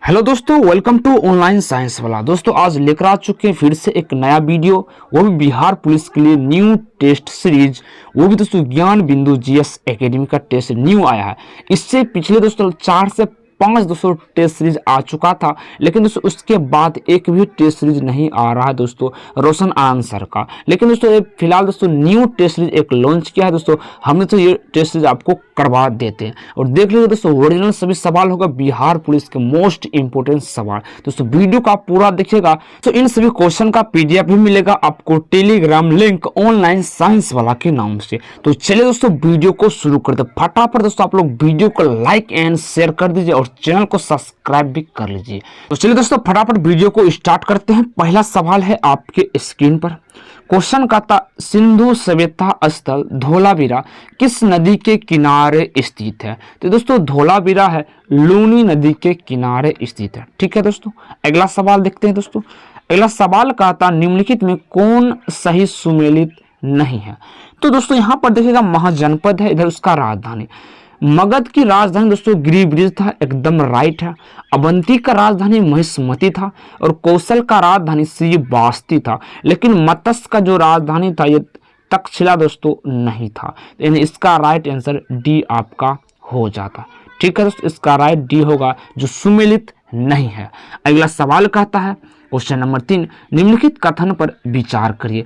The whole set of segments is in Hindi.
हेलो दोस्तों, वेलकम टू ऑनलाइन साइंस वाला। दोस्तों आज लेकर आ चुके हैं फिर से एक नया वीडियो, वो भी बिहार पुलिस के लिए न्यू टेस्ट सीरीज। वो भी दोस्तों ज्ञान बिंदु जीएस एकेडमी का टेस्ट न्यू आया है। इससे पिछले दोस्तों 4 से 5 दोस्तों टेस्ट सीरीज आ चुका था, लेकिन दोस्तों उसके बाद एक भी टेस्ट सीरीज नहीं आ रहा है दोस्तों रोशन आनंद सर का। लेकिन दोस्तों फिलहाल दोस्तों न्यू टेस्ट सीरीज एक लॉन्च किया है दोस्तों। हमने तो ये टेस्ट सीरीज आपको करवा देते हैं और देख लीजिए दोस्तों ओरिजिनल सभी सवाल होगा बिहार पुलिस के मोस्ट इंपोर्टेंट सवाल। दोस्तों वीडियो का पूरा देखिएगा तो इन सभी क्वेश्चन का पीडीएफ भी मिलेगा आपको टेलीग्राम लिंक ऑनलाइन साइंस वाला के नाम से। तो चलिए दोस्तों वीडियो को शुरू करते हैं। फटाफट दोस्तों आप लोग वीडियो को लाइक एंड शेयर कर दीजिए और चैनल को सब्सक्राइब भी कर लीजिए। तो चलिए दोस्तों फटाफट वीडियो को स्टार्ट करते हैं। पहला सवाल है आपके स्क्रीन पर। क्वेश्चन का था सिंधु सभ्यता स्थल धोलावीरा किस नदी के किनारे स्थित है। तो दोस्तों धोलावीरा है लूनी नदी के किनारे स्थित है। ठीक है दोस्तों, अगला सवाल देखते हैं दोस्तों। अगला सवाल का था निम्नलिखित में कौन सही सुमेलित नहीं है। तो दोस्तों यहाँ पर देखिएगा महाजनपद है, इधर उसका राजधानी। मगध की राजधानी दोस्तों गिरिब्रिज था, एकदम राइट है। अवंती का राजधानी महिष्मती था और कौशल का राजधानी श्रीवास्ती था। लेकिन मत्स्य का जो राजधानी था ये तक्षशिला दोस्तों नहीं था, यानी इसका राइट आंसर डी आपका हो जाता। ठीक है दोस्तों, इसका राइट डी होगा जो सुमेलित नहीं है। अगला सवाल कहता है क्वेश्चन नंबर 3, निम्नलिखित कथन पर विचार करिए।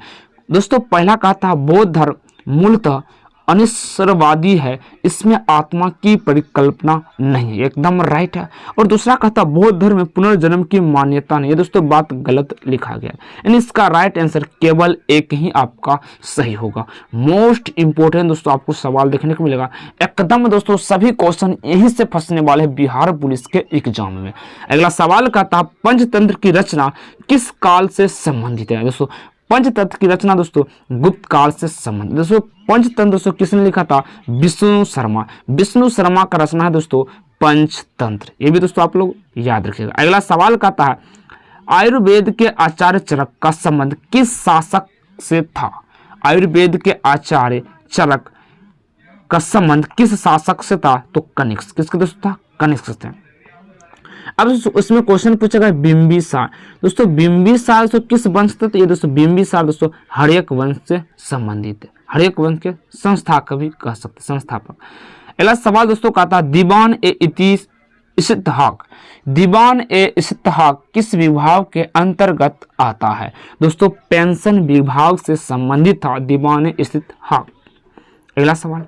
दोस्तों पहला कहता है बौद्ध धर्म मूलतः अनिश्वरवादी है, इसमें आत्मा की परिकल्पना नहीं, एकदम राइट है। और दूसरा कहता बौद्ध धर्म में पुनर्जन्म की मान्यता नहीं है। दोस्तों बात गलत लिखा गया, यानी इसका राइट आंसर केवल एक ही आपका सही होगा। मोस्ट इंपोर्टेंट दोस्तों आपको सवाल देखने को मिलेगा एकदम दोस्तों, सभी क्वेश्चन यहीं से फंसने वाले बिहार पुलिस के एग्जाम में। अगला सवाल कहता पंचतंत्र की रचना किस काल से संबंधित है। दोस्तों पंचतंत्र की रचना दोस्तों गुप्त काल से संबंधित। दोस्तों पंचतंत्र दोस्तों किसने लिखा था? विष्णु शर्मा। विष्णु शर्मा का रचना है दोस्तों पंचतंत्र। ये भी दोस्तों आप लोग याद रखिएगा। अगला सवाल कहता है आयुर्वेद के आचार्य चरक का संबंध किस शासक से था। आयुर्वेद के आचार्य चरक का संबंध किस शासक से था? तो कनिष्क। किसके दोस्तों था? कनिष्क से। अब उसमें क्वेश्चन पूछेगा बिंबिसार। दोस्तों बिंबिसार दोस्तों किस वंश से? ये दोस्तों बिंबिसार दोस्तों हर्यक वंश से संबंधित है। हर्यक वंश के संस्थापक भी कह सकते, संस्थापक। अगला सवाल दोस्तों कहता है दीवान ए इस्तिहाक। दीवान ए इस्तिहाक किस विभाग के अंतर्गत आता है? दोस्तों पेंशन विभाग से संबंधित था दीवान ए इस्तिहाक। अगला सवाल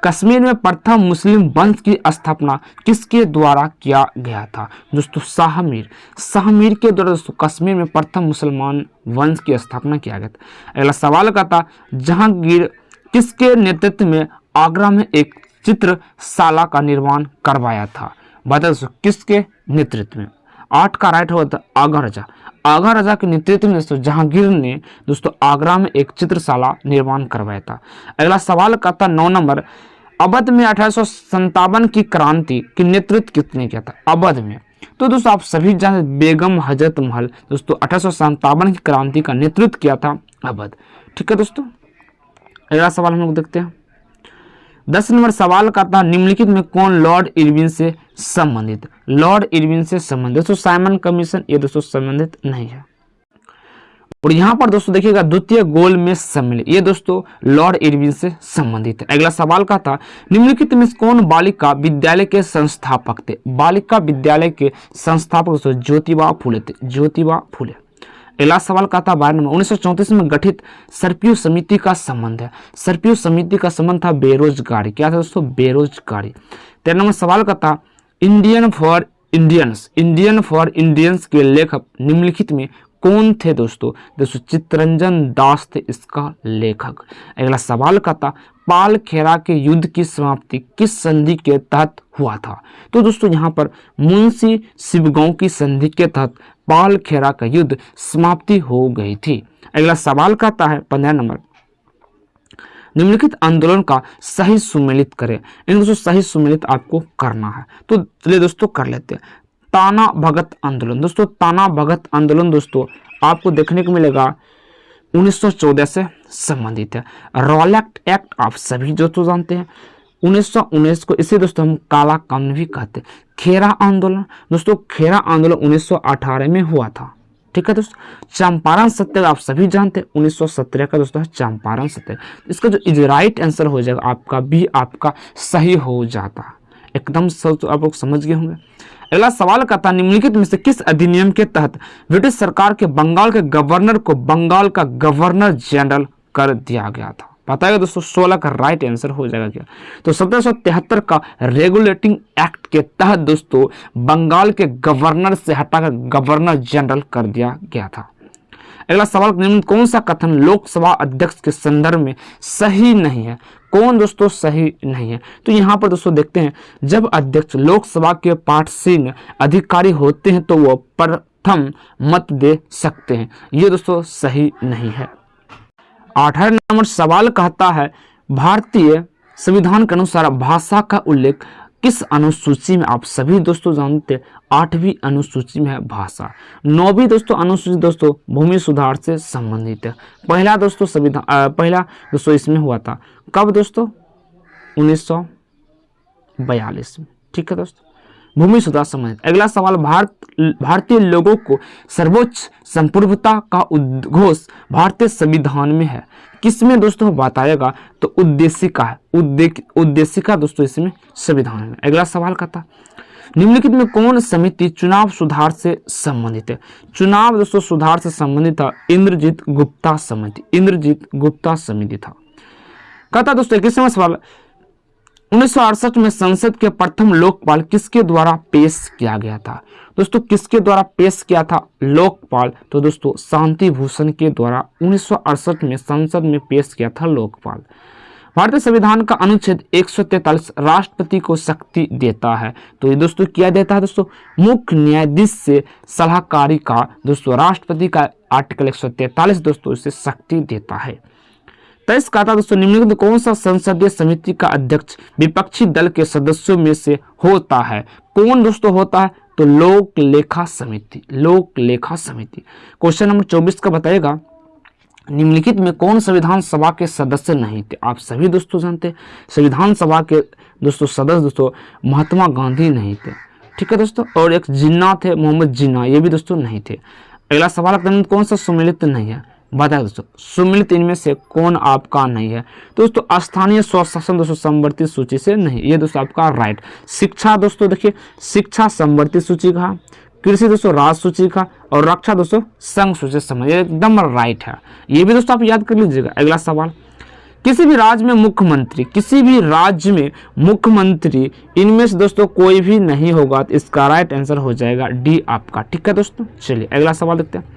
कश्मीर में प्रथम मुस्लिम वंश की स्थापना किसके द्वारा किया गया था? दोस्तों शाहमीर। शाहमीर के द्वारा दोस्तों कश्मीर में प्रथम मुसलमान वंश की स्थापना किया गया था। अगला सवाल का था जहांगीर किसके नेतृत्व में आगरा में एक चित्रशाला का निर्माण करवाया था? बता दोस्तों किसके नेतृत्व में? 8 का राइट होगा था आगा राजा। आगा राजा के नेतृत्व में दोस्तों जहांगीर ने दोस्तों आगरा में एक चित्रशाला निर्माण करवाया था। अगला सवाल का था 9 नंबर अवध में 1857 की क्रांति की नेतृत्व किसने किया था? अवध में तो दोस्तों आप सभी जानते बेगम हजरत महल दोस्तों 1857 की क्रांति का नेतृत्व किया था अवध। ठीक है दोस्तों, अगला सवाल हम लोग देखते हैं। 10 नंबर सवाल का था निम्नलिखित में कौन लॉर्ड इरविन से संबंधित? लॉर्ड इरविन से संबंधित दोस्तों साइमन कमीशन ये दोस्तों संबंधित नहीं है। और यहाँ पर दोस्तों देखिएगा द्वितीय गोल में सम्मिलित ये दोस्तों लॉर्ड इरविन से संबंधित है। अगला सवाल का था निम्नलिखित में कौन बालिका विद्यालय के संस्थापक थे? बालिका विद्यालय के संस्थापक दोस्तों ज्योतिबा फुले थे, ज्योतिबा फुले। अगला सवाल का था 12 नंबर 1934 में गठित सरपीयू समिति का संबंध है। सरपीयू समिति का संबंध था बेरोजगारी। क्या था दोस्तों? बेरोजगारी। 13 नंबर सवाल का था इंडियन फॉर इंडियंस के लेखक निम्नलिखित में कौन थे? दोस्तों चित्तरंजन दास थे इसका लेखक। अगला सवाल का था पाल खेरा के युद्ध की समाप्ति किस संधि के तहत हुआ था? तो दोस्तों यहाँ पर मुंशी शिवगांव की संधि के तहत पाल खेरा का युद्ध समाप्ति हो गई थी। अगला सवाल कहता है 15 नंबर निम्नलिखित आंदोलन का सही सुमेलित करें। इन दोस्तों सही सुमेलित आपको करना है, तो चलिए दोस्तों कर लेते हैं। ताना भगत आंदोलन। दोस्तों ताना भगत आंदोलन दोस्तों आपको देखने को मिलेगा 1914 से संबंधित है। रॉलेट एक्ट आप सभी दोस्तों जानते हैं 1919 को, इसे दोस्तों हम काला कानून भी कहते हैं। खेरा आंदोलन, दोस्तों खेरा आंदोलन 1918 में हुआ था। ठीक है दोस्तों। चंपारण सत्याग्रह आप सभी जानते हैं 1917 का दोस्तों है चंपारण सत्याग्रह। इसका जो राइट आंसर हो जाएगा आपका भी आपका सही हो जाता है, एकदम सब आप लोग समझ गए होंगे। अगला सवाल कहता है निम्नलिखित में से किस अधिनियम के तहत ब्रिटिश सरकार के बंगाल के गवर्नर को बंगाल का गवर्नर जनरल कर दिया गया था? बताएगा दोस्तों 16 का राइट आंसर हो जाएगा क्या? तो 1773 का रेगुलेटिंग एक्ट के तहत दोस्तों बंगाल के गवर्नर से हटाकर गवर्नर जनरल कर दिया गया था। अगला सवाल निम्न कौन सा कथन लोकसभा अध्यक्ष के संदर्भ में सही नहीं है? कौन दोस्तों सही नहीं है? तो यहाँ पर दोस्तों देखते हैं, जब अध्यक्ष लोकसभा के पाठसीन अधिकारी होते हैं तो वो प्रथम मत दे सकते हैं। ये दोस्तों सही नहीं है। 18 नंबर सवाल कहता है भारतीय संविधान के अनुसार भाषा का उल्लेख किस अनुसूची में? आप सभी दोस्तों जानते हैं 8वीं अनुसूची में है भाषा। 9वीं दोस्तों अनुसूची दोस्तों भूमि सुधार से संबंधित है। पहला दोस्तों संविधान पहला दोस्तों इसमें हुआ था कब दोस्तों? 1942 में। ठीक है दोस्तों, भूमि सुधार संबंधित। अगला सवाल भारतीय लोगों को सर्वोच्च संप्रभुता का उद्घोष भारतीय संविधान में है, किसमें दोस्तों बताएगा? तो उद्देशिका है, उद्देशिका दोस्तों इसमें संविधान में। अगला सवाल कहता निम्नलिखित में कौन समिति चुनाव सुधार से संबंधित है? चुनाव दोस्तों सुधार से संबंधित था इंद्रजीत गुप्ता समिति, इंद्रजीत गुप्ता समिति था। कहता दोस्तों 21वां सवाल 1968 में संसद के प्रथम लोकपाल किसके द्वारा पेश किया गया था? दोस्तों किसके द्वारा पेश किया था लोकपाल? तो दोस्तों शांति भूषण के द्वारा 1968 में संसद में पेश किया था लोकपाल। भारतीय संविधान का अनुच्छेद 143 राष्ट्रपति को शक्ति देता है, तो ये दोस्तों क्या देता है दोस्तों? मुख्य न्यायाधीश से सलाहकारी का दोस्तों राष्ट्रपति का आर्टिकल 143 दोस्तों इसे शक्ति देता है। 23 का था दोस्तों निम्नलिखित कौन सा संसदीय समिति का अध्यक्ष विपक्षी दल के सदस्यों में से होता है? कौन दोस्तों होता है? तो लोक लेखा समिति, लोक लेखा समिति। क्वेश्चन नंबर 24 का बताएगा निम्नलिखित में कौन संविधान सभा के सदस्य नहीं थे? आप सभी दोस्तों जानते हैं संविधान सभा के दोस्तों सदस्य दोस्तों महात्मा गांधी नहीं थे। ठीक है दोस्तों, और एक जिन्ना थे मोहम्मद जिन्ना, ये भी दोस्तों नहीं थे। अगला सवाल कौन सा सम्मिलित नहीं है? बताया दोस्तों सम्मिलित इनमें से कौन आपका नहीं है? दोस्तों स्थानीय स्वशासन दोस्तों संवर्धित सूची से नहीं, ये दोस्तों आपका राइट। शिक्षा दोस्तों देखिए शिक्षा संवर्धित सूची का, कृषि दोस्तों राज सूची का, और रक्षा दोस्तों संघ सूची समझ, ये एकदम राइट है। ये भी दोस्तों आप याद कर लीजिएगा। अगला सवाल किसी भी राज्य में मुख्यमंत्री, किसी भी राज्य में मुख्यमंत्री इनमें से दोस्तों कोई भी नहीं होगा, तो इसका राइट आंसर हो जाएगा डी आपका। ठीक है दोस्तों, चलिए अगला सवाल देखते हैं।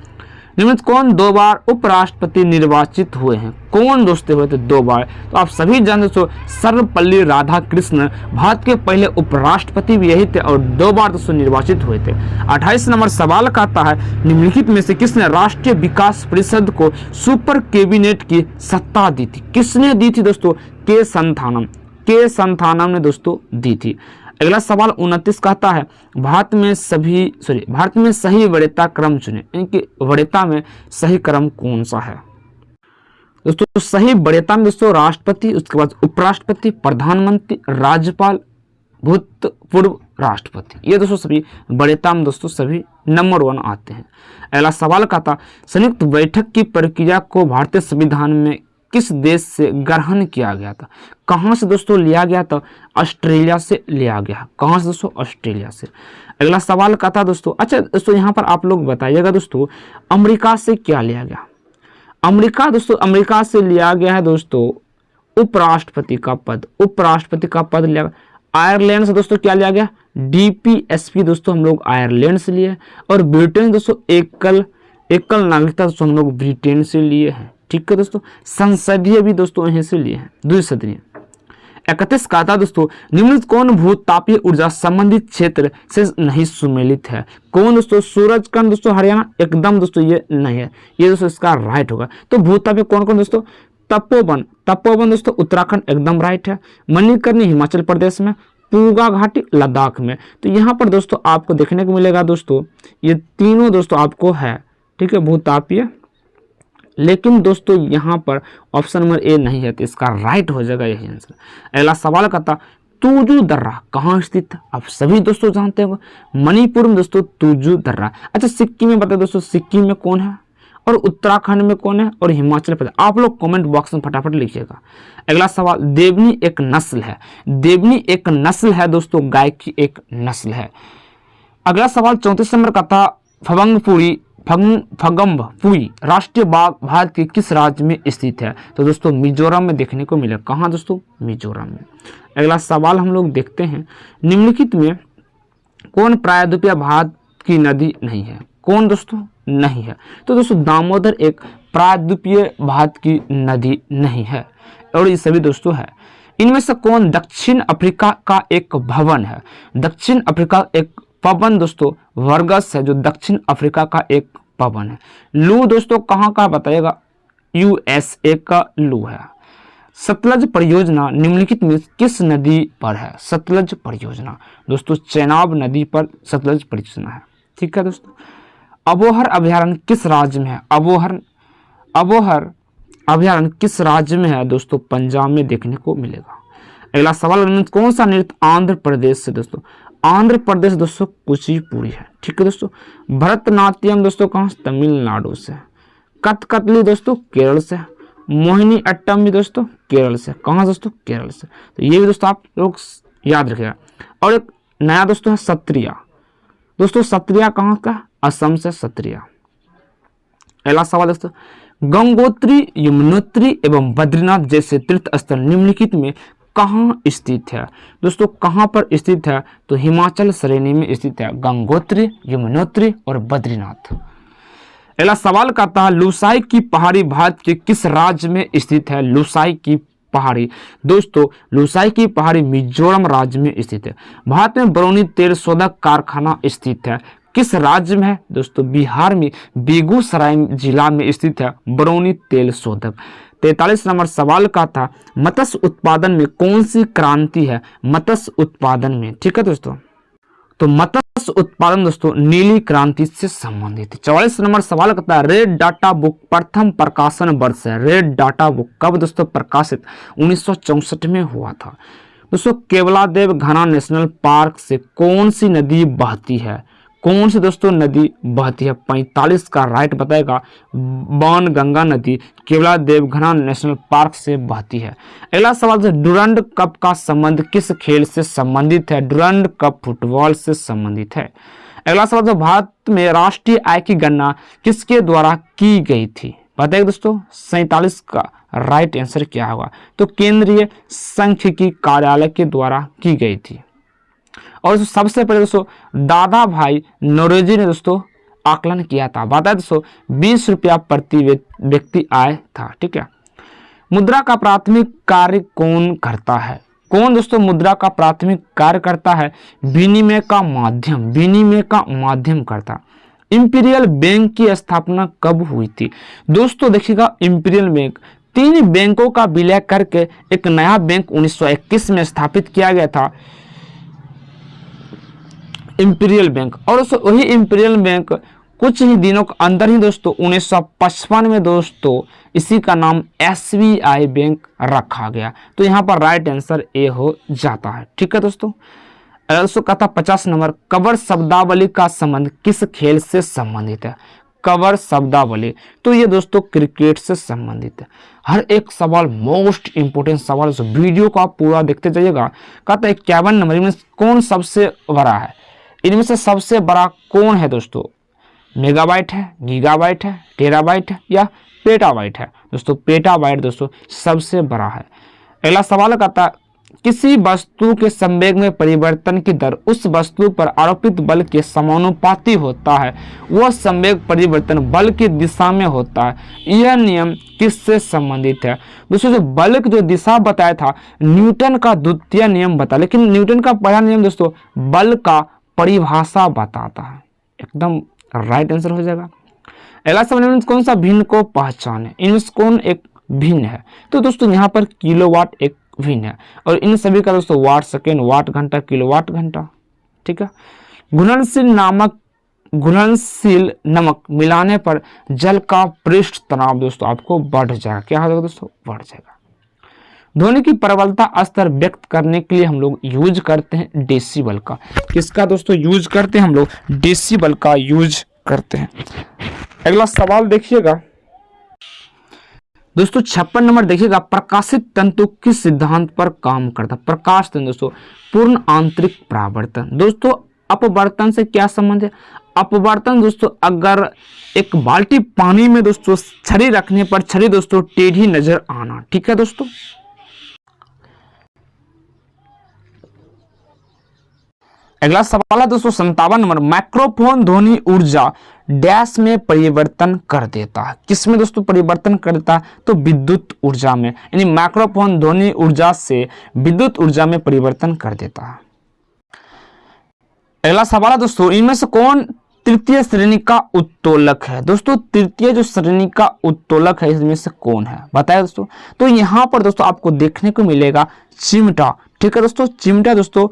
निम्नलिखित कौन 2 बार उपराष्ट्रपति निर्वाचित हुए हैं? कौन दोस्तों हुए थे 2 बार? तो आप सभी जानते दोस्तों सर्वपल्ली राधाकृष्णन भारत के पहले उपराष्ट्रपति भी यही थे और 2 बार दोस्तों निर्वाचित हुए थे। 28 नंबर सवाल का आता है निम्नलिखित में से किसने राष्ट्रीय विकास परिषद को सुपर कैबिनेट की सत्ता दी थी? किसने दी थी दोस्तों? के संथानम ने दोस्तों दी थी। अगला सवाल 29 कहता है भारत में सही वरीयता क्रम चुने, इनकी वरीयता में सही क्रम कौन सा है? दोस्तों सही वरीयता में दोस्तों राष्ट्रपति, उसके बाद उपराष्ट्रपति, प्रधानमंत्री, राज्यपाल, भूतपूर्व राष्ट्रपति, ये दोस्तों सभी वरीयता में दोस्तों सभी नंबर 1 आते हैं। अगला सवाल कहता संयुक्त बैठक की प्रक्रिया को भारतीय संविधान में किस देश से ग्रहण किया गया था? कहाँ से दोस्तों लिया गया था? ऑस्ट्रेलिया से लिया गया। कहाँ से दोस्तों? ऑस्ट्रेलिया से। अगला सवाल का था दोस्तों, अच्छा दोस्तों यहाँ पर आप लोग बताइएगा दोस्तों अमेरिका से क्या लिया गया? अमेरिका दोस्तों अमेरिका से लिया गया है दोस्तों उपराष्ट्रपति का पद, उपराष्ट्रपति का पद लिया गया। आयरलैंड से दोस्तों क्या लिया गया? DPSP दोस्तों हम लोग आयरलैंड से लिए, और ब्रिटेन दोस्तों एकल नागरिकता दोस्तों हम लोग ब्रिटेन से लिए हैं। ठीक है दोस्तों, संसदीय भी दोस्तों यहीं से लिए हैं, द्विसदनीय। 31 का था दोस्तों निम्नलिखित कौन भूतापीय ऊर्जा संबंधित क्षेत्र से नहीं सम्मिलित है? कौन दोस्तों? सूरजकंड दोस्तों हरियाणा, एकदम दोस्तों ये नहीं है, ये दोस्तों इसका राइट होगा। तो भूतापीय कौन कौन दोस्तों? तपोवन दोस्तों उत्तराखंड, एकदम राइट है। मणिकर्णी हिमाचल प्रदेश में, पूगा घाटी लद्दाख में। तो यहाँ पर दोस्तों आपको देखने को मिलेगा दोस्तों ये तीनों दोस्तों आपको है। ठीक है, भूतापीय, लेकिन दोस्तों यहाँ पर ऑप्शन नंबर ए नहीं है, तो इसका राइट हो जाएगा यही आंसर। अगला सवाल का था तुजु दर्रा कहाँ स्थित है? आप सभी दोस्तों जानते हो, मणिपुर में दोस्तों तुजु दर्रा। अच्छा, सिक्किम में बताओ दोस्तों, सिक्किम में कौन है, और उत्तराखंड में कौन है, और हिमाचल प्रदेश। आप लोग कमेंट बॉक्स में फटाफट लिखिएगा। अगला सवाल, देवनी एक नस्ल है। देवनी एक नस्ल है दोस्तों, गाय की एक नस्ल है। अगला सवाल 34 नंबर का था, फगम्बपुई राष्ट्रीय बाग भारत के किस राज्य में स्थित है? तो दोस्तों मिजोरम में देखने को मिलेगा। कहाँ दोस्तों? मिजोरम में। अगला सवाल हम लोग देखते हैं, निम्नलिखित में कौन प्रायद्वीपीय भारत की नदी नहीं है? कौन दोस्तों नहीं है? तो दोस्तों दामोदर एक प्रायद्वीपीय भारत की नदी नहीं है, और ये सभी दोस्तों है। इनमें से कौन दक्षिण अफ्रीका का एक भवन है? दक्षिण अफ्रीका एक पवन दोस्तों वर्गस है, जो दक्षिण अफ्रीका का एक पवन है। लू दोस्तों कहाँ का बताइएगा? यूएसए का लू है। सतलज परियोजना निम्नलिखित में किस नदी पर है? सतलज परियोजना दोस्तों चेनाब नदी पर सतलज परियोजना है। ठीक है दोस्तों। अबोहर अभयारण्य किस राज्य में है? अबोहर अभयारण्य किस राज्य में है दोस्तों? पंजाब में देखने को मिलेगा। अगला सवाल, कौन सा नृत्य आंध्र प्रदेश से? दोस्तों आंध्र प्रदेश दोस्तों कुचिपुड़ी है। ठीक है दोस्तों। भरतनाट्यम दोस्तों कहाँ से? तमिलनाडु से। कथकली दोस्तों केरल से। मोहिनी अट्टम भी दोस्तों केरल से। कहाँ दोस्तों? केरल से। तो ये भी दोस्तों आप लोग याद रखिएगा। और एक नया दोस्तों है सत्रिया। दोस्तों सत्रिया कहाँ का? असम से सत्रिया। अगला सवाल दोस्तों, गंगोत्री, यमुनोत्री एवं बद्रीनाथ जैसे तीर्थ स्थल निम्नलिखित में कहाँ स्थित है? दोस्तों कहाँ पर स्थित है? तो हिमाचल श्रेणी में स्थित है, गंगोत्री, यमुनोत्री और बद्रीनाथ। अगला सवाल कहता है, लुसाई की पहाड़ी भारत के किस राज्य में स्थित है? लुसाई की पहाड़ी दोस्तों, लुसाई की पहाड़ी मिजोरम राज्य में स्थित है। भारत में बरौनी तेल शोधक कारखाना स्थित है, किस राज्य में है? दोस्तों बिहार में बेगूसराय जिला में स्थित है बरौनी तेल शोधक। 43 नंबर सवाल का था, मत्स्य उत्पादन में कौन सी क्रांति है? मत्स्य उत्पादन में। ठीक है दोस्तों। तो मत्स्य उत्पादन दोस्तों नीली क्रांति से संबंधित है। 44 नंबर सवाल करता है, रेड डाटा बुक प्रथम प्रकाशन वर्ष है। रेड डाटा बुक कब दोस्तों प्रकाशित? 1964 में हुआ था। दोस्तों केवलादेव घना नेशनल पार्क से कौन सी नदी बहती है? कौन सी दोस्तों नदी बहती है? 45 का राइट बताएगा, बाण गंगा नदी केवलादेव घना नेशनल पार्क से बहती है। अगला सवाल है, डुरंड कप का संबंध किस खेल से संबंधित है? डुरंड कप फुटबॉल से संबंधित है। अगला सवाल है, भारत में राष्ट्रीय आय की गणना किसके द्वारा की गई थी? बताइए दोस्तों 47 का राइट आंसर क्या होगा? तो केंद्रीय सांख्यिकी कार्यालय के द्वारा की गई थी। और सबसे पहले दोस्तों दादा भाई नौरोजी ने दोस्तों आकलन किया था। बताया दोस्तों 20 रुपया प्रति व्यक्ति आय था। ठीक है। मुद्रा का प्राथमिक कार्य कौन करता है? कौन दोस्तों मुद्रा का प्राथमिक कार्य करता है? विनिमय का माध्यम, विनिमय का माध्यम करता। इंपीरियल बैंक की स्थापना कब हुई थी? दोस्तों देखिएगा, इंपीरियल बैंक 3 बैंकों का विलय करके एक नया बैंक 1921 में स्थापित किया गया था, इंपीरियल बैंक। और वही इंपीरियल बैंक कुछ ही दिनों के अंदर ही दोस्तों 1955 में दोस्तों इसी का नाम SBI बैंक रखा गया। तो यहाँ पर राइट आंसर ए हो जाता है। ठीक है दोस्तों। दोस्तों कथा 50 नंबर, कवर शब्दावली का संबंध किस खेल से संबंधित है? कवर शब्दावली तो ये दोस्तों क्रिकेट से संबंधित है। हर एक सवाल मोस्ट इंपोर्टेंट सवाल, वीडियो को आप पूरा देखते जाइएगा। कहता है 51 नंबर में कौन सबसे बड़ा है? इनमें से सबसे बड़ा कौन है दोस्तों? मेगाबाइट है, गीगाबाइट है, टेराबाइट है या पेटाबाइट है? दोस्तों पेटाबाइट दोस्तों सबसे बड़ा है। अगला सवाल कहता है, किसी वस्तु के संवेग में परिवर्तन की दर उस वस्तु पर आरोपित बल के समानुपाती होता है। वह संवेग परिवर्तन बल की दिशा में होता है। यह नियम किससे संबंधित है? दोस्तों जो बल की जो दिशा बताया था न्यूटन का द्वितीय नियम बता, लेकिन न्यूटन का पहला नियम दोस्तों बल का परिभाषा बताता है। एकदम राइट आंसर हो जाएगा। अगला सवाल, कौन सा भिन्न को पहचाने? इनमें कौन एक भिन्न है? तो दोस्तों यहाँ पर किलोवाट एक भिन्न है, और इन सभी का दोस्तों वाट सेकेंड, वाट घंटा, किलोवाट घंटा। ठीक है। घुलनशील नमक मिलाने पर जल का पृष्ठ तनाव दोस्तों आपको बढ़ जाएगा। क्या हो जाएगा दोस्तों? बढ़ जाएगा। ध्वनि की प्रबलता स्तर व्यक्त करने के लिए हम लोग यूज करते हैं डेसिबल का। किसका दोस्तों यूज करते हैं हम लोग? डेसिबल का यूज करते हैं। अगला सवाल देखिएगा दोस्तों 56 नंबर देखिएगा, प्रकाशित तंतु किस सिद्धांत पर काम करता है? प्रकाश तंतु दोस्तों पूर्ण आंतरिक परावर्तन। दोस्तों अपवर्तन से क्या संबंध है? अपवर्तन दोस्तों अगर एक बाल्टी पानी में दोस्तों छड़ी रखने पर छड़ी दोस्तों टेढ़ी नजर आना, ठीक है दोस्तों। अगला सवाल है दोस्तों 57 नंबर, माइक्रोफोन ध्वनि ऊर्जा डैश में परिवर्तन कर देता है। किसमें दोस्तों परिवर्तन करता है? तो विद्युत ऊर्जा में, यानी माइक्रोफोन ध्वनि ऊर्जा से विद्युत ऊर्जा में परिवर्तन कर देता है। अगला सवाल है दोस्तों, इनमें से कौन तृतीय श्रेणी का उत्तोलक है? दोस्तों तृतीय जो श्रेणी का उत्तोलक है इसमें से कौन है बताए दोस्तों? तो यहाँ पर दोस्तों आपको देखने को मिलेगा चिमटा, ठीक है दोस्तों। चिमटा दोस्तों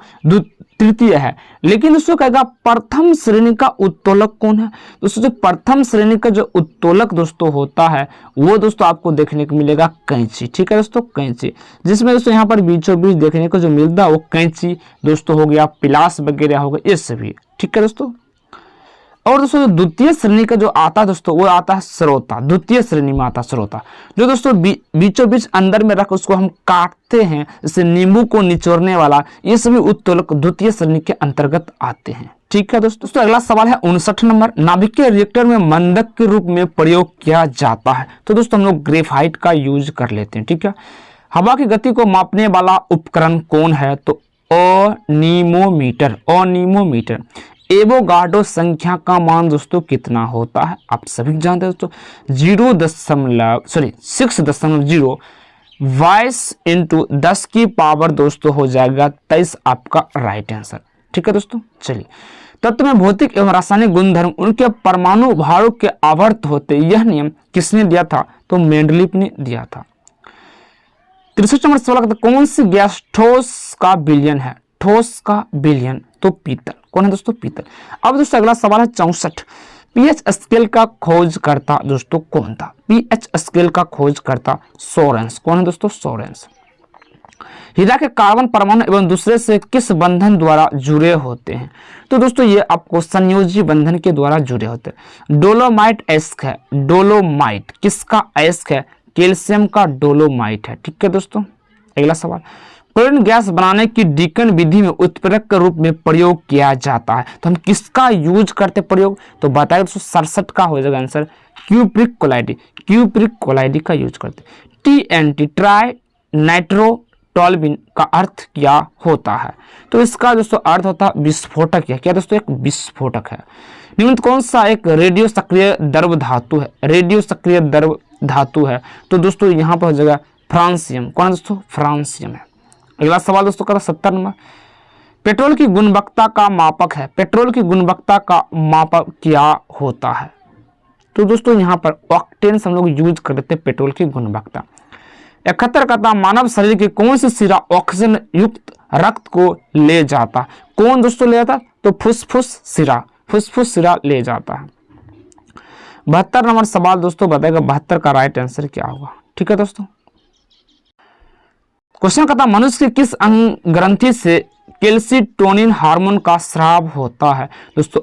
तृतीय है, लेकिन दोस्तों कहेगा प्रथम श्रेणी का उत्तोलक कौन है? दोस्तों जो प्रथम श्रेणी का जो उत्तोलक दोस्तों होता है वो दोस्तों आपको देखने को मिलेगा कैंची, ठीक है दोस्तों, कैंची। जिसमें दोस्तों यहाँ पर बीचों बीच देखने को जो मिलता है वो कैंची दोस्तों हो गया, पिलास वगैरह हो गया, ये सभी, ठीक है दोस्तों। और दोस्तों द्वितीय श्रेणी का जो आता है दोस्तों वो आता है श्रोता। द्वितीय श्रेणी में आता है श्रोता, जो दोस्तों बीचों बीच अंदर में रख उसको हम काटते हैं, जैसे नींबू को निचोड़ने वाला, ये सभी उत्तोलक द्वितीय श्रेणी के अंतर्गत आते हैं, ठीक है दोस्तों। अगला सवाल है 59 नंबर, नाभिकीय रिएक्टर में मंदक के रूप में प्रयोग किया जाता है। तो दोस्तों हम लोग ग्रेफाइट का यूज कर लेते हैं, ठीक है। हवा की गति को मापने वाला उपकरण कौन है? तो अनिमोमीटर। अनिमोमीटर। एवोगाड्रो संख्या का मान दोस्तों कितना होता है? आप सभी जानते हैं दोस्तों 6.0 22 इंटू 10 की पावर दोस्तों हो जाएगा 23 आपका राइट आंसर, ठीक है दोस्तों। चलिए, तत्व में भौतिक एवं रासायनिक गुणधर्म उनके परमाणु भारों के आवर्त होते, यह नियम किसने दिया था? तो मेंडलीव ने दिया था। 63 नंबर सवाल, कौन सी गैस ठोस का विलयन है? ठोस का विलयन तो पीतल। कौन है दोस्तों? पीतल। अब दोस्तों अगला सवाल है 64, पीएच स्केल का खोजकर्ता दोस्तों कौन था? पीएच स्केल का खोजकर्ता सोरेंस। कौन है दोस्तों? सोरेंस। हीरा के कार्बन परमाणु एवं दूसरे से किस बंधन द्वारा जुड़े होते हैं? तो दोस्तों ये आपको संयोजी बंधन के द्वारा जुड़े होते हैं। डोलोमाइट अयस्क है, डोलोमाइट किसका अयस्क है? कैल्शियम का डोलोमाइट है, ठीक है दोस्तों। अगला सवाल, क्लोरीन गैस बनाने की डीकन विधि में उत्प्रेरक के रूप में प्रयोग किया जाता है, तो हम किसका यूज करते प्रयोग? तो बताइए दोस्तों 67 का हो जाएगा आंसर, क्यूप्रिक कोलाइडी। क्यूप्रिक कोलाइडी का यूज करते। टीएनटी ट्राई नाइट्रोटोल्यूइन का अर्थ क्या होता है? तो इसका दोस्तों अर्थ होता है विस्फोटक है। क्या दोस्तों? एक विस्फोटक है। निम्न कौन सा एक रेडियो सक्रिय द्रव धातु है? रेडियो सक्रिय द्रव धातु है तो दोस्तों यहाँ पर हो जाएगा फ्रांसियम। कौन है दोस्तों? फ्रांसियम है। अगला सवाल दोस्तों का 70 नंबर, पेट्रोल की गुणवत्ता का मापक है। पेट्रोल की गुणवत्ता का मापक क्या होता है? तो दोस्तों यहाँ पर ऑक्टेन हम लोग यूज करते हैं पेट्रोल की गुणवत्ता। 71 कहता, मानव शरीर की कौन सी सिरा ऑक्सीजन युक्त रक्त को ले जाता? कौन दोस्तों ले जाता? तो फुसफुस सिरा। फुसफुस सिरा ले जाता है। 72 नंबर सवाल दोस्तों बताएगा 72 का राइट आंसर क्या होगा, ठीक है दोस्तों। क्वेश्चन कहता, मनुष्य के किस अंग ग्रंथि से कैल्सिटोनिन हार्मोन का स्राव होता है? दोस्तों